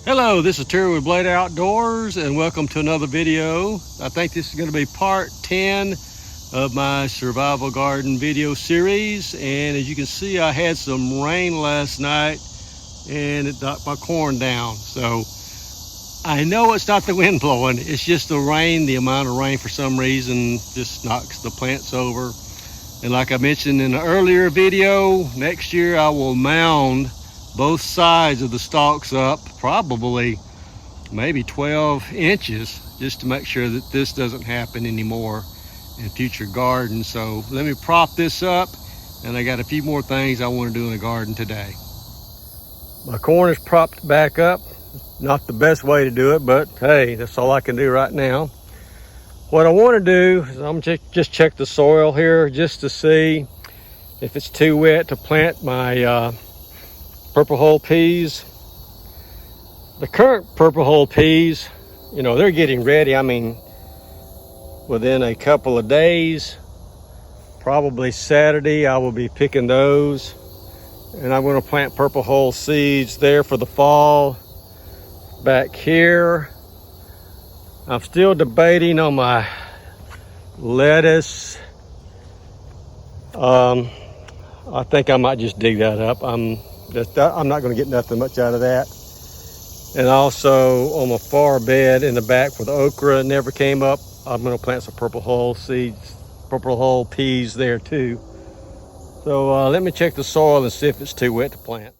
Hello, this is Terry with Blade Outdoors and welcome to another video. I think this is going to be part 10 of my survival garden video series, and as you can see I had some rain last night and it knocked my corn down. So I know it's not the wind blowing, it's just the rain. The amount of rain for some reason just knocks the plants over. And like I mentioned in an earlier video, next year I will mound both sides of the stalks up, probably maybe 12 inches, just to make sure that this doesn't happen anymore in future gardens. So let me prop this up, and I got a few more things I want to do in the garden today. My corn is propped back up. Not the best way to do it, but hey, that's all I can do right now. What I want to do is I'm just check the soil here just to see if it's too wet to plant my purple hull peas. The current purple hull peas, you know, they're getting ready. I mean, within a couple of days, probably Saturday, I will be picking those, and I'm going to plant purple hull seeds there for the fall. Back here, I'm still debating on my lettuce. I think I might just dig that up. I'm not going to get nothing much out of that. And also on my far bed in the back where the okra never came up, I'm going to plant some purple hull seeds, purple hull peas there too. So let me check the soil and see if it's too wet to plant.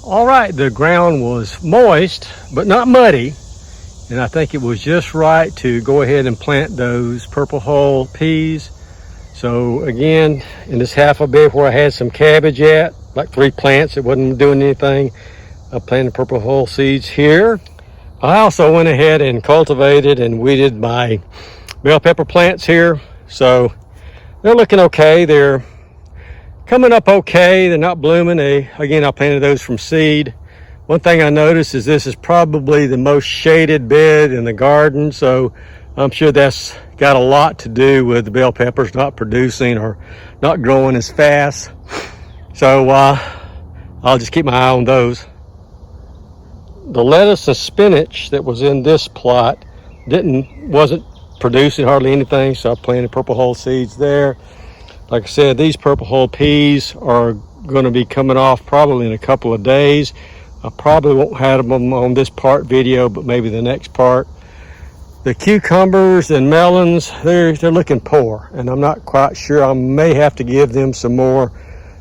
All right, the ground was moist, but not muddy. And I think it was just right to go ahead and plant those purple hull peas. So again, in this half a bed where I had some cabbage at, like 3 plants, it wasn't doing anything, I planted purple hull seeds here. I also went ahead and cultivated and weeded my bell pepper plants here. So they're looking okay. They're coming up okay. They're not blooming. Again, I planted those from seed. One thing I noticed is this is probably the most shaded bed in the garden, so I'm sure that's got a lot to do with the bell peppers not producing or not growing as fast. So I'll just keep my eye on those. The lettuce and spinach that was in this plot wasn't producing hardly anything, so I planted purple hull seeds there. Like I said, these purple hull peas are going to be coming off probably in a couple of days. I probably won't have them on this part video, but maybe the next part. The cucumbers and melons, they're looking poor, and I'm not quite sure. I may have to give them some more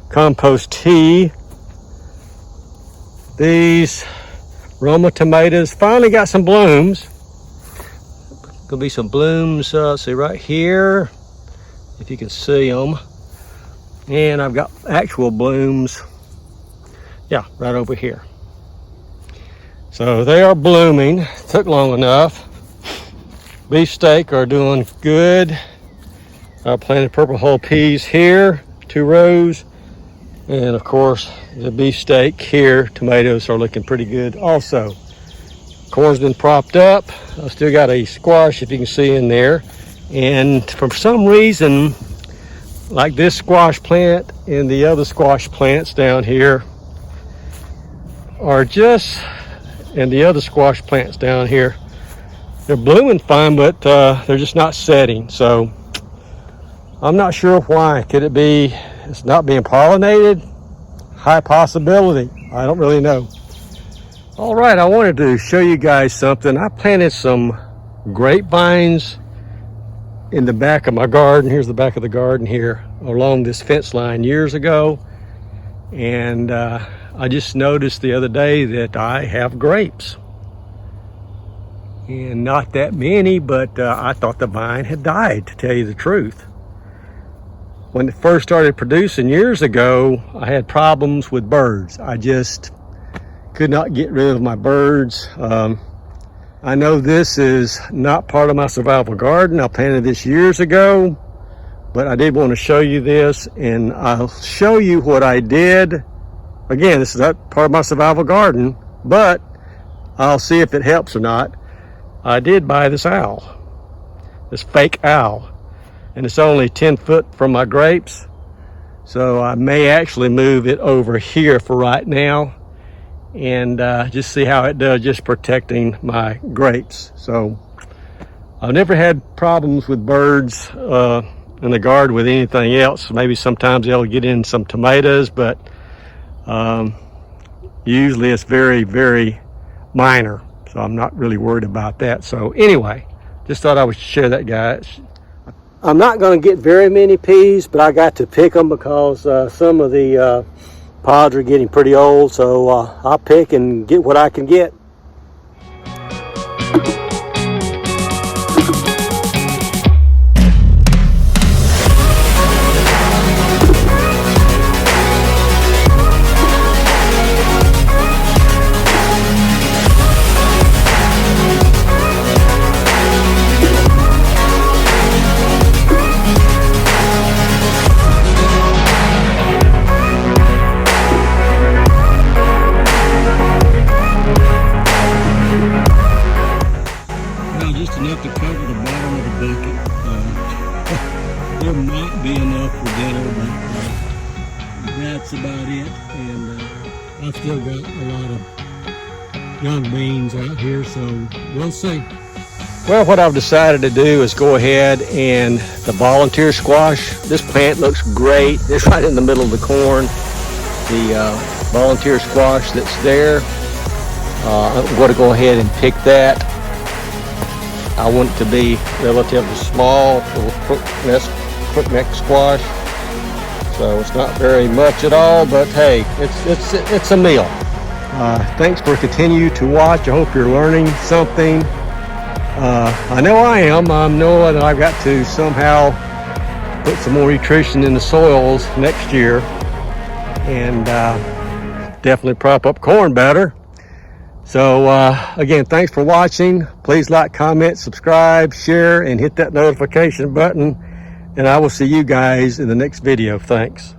compost tea. These Roma tomatoes finally got some blooms. Gonna be some blooms, see right here, if you can see them. And I've got actual blooms, yeah, right over here. So they are blooming. Took long enough. Beefsteak are doing good. I planted purple hull peas here, 2 rows. And of course, the beefsteak here, tomatoes are looking pretty good also. Corn's been propped up. I still got a squash, if you can see in there. And for some reason, like this squash plant and the other squash plants down here are just, and the other squash plants down here, they're blooming fine, but they're just not setting. So I'm not sure why. Could it be it's not being pollinated? High possibility. I don't really know. All right, I wanted to show you guys something. I planted some grapevines in the back of my garden. Here's the back of the garden here along this fence line years ago. And I just noticed the other day that I have grapes. And not that many, but I thought the vine had died, to tell you the truth. When it first started producing years ago, I had problems with birds. I just could not get rid of my birds. I know this is not part of my survival garden. I planted this years ago, but I did want to show you this, and I'll show you what I did. Again, this is not part of my survival garden, but I'll see if it helps or not. I did buy this owl, this fake owl, and it's only 10 foot from my grapes. So I may actually move it over here for right now and just see how it does, just protecting my grapes. So I've never had problems with birds in the garden with anything else. Maybe sometimes they'll get in some tomatoes, but usually it's very, very minor. So I'm not really worried about that. So anyway, just thought I would share that, guys. I'm not going to get very many peas, but I got to pick them because some of the pods are getting pretty old. So I'll pick and get what I can get. Enough to cover the bottom of the bucket. There might be enough for dinner, but that's about it. And I've still got a lot of young beans out here, so we'll see. Well, what I've decided to do is go ahead and the volunteer squash. This plant looks great. It's right in the middle of the corn. The volunteer squash that's there. I'm going to go ahead and pick that. I want it to be relatively small, little crookneck squash. So it's not very much at all, but hey, it's a meal. Thanks for continuing to watch. I hope you're learning something. I know I am. I'm knowing that I've got to somehow put some more nutrition in the soils next year and definitely prop up corn better. So again, thanks for watching. Please like, comment, subscribe, share, and hit that notification button. and I will see you guys in the next video. Thanks.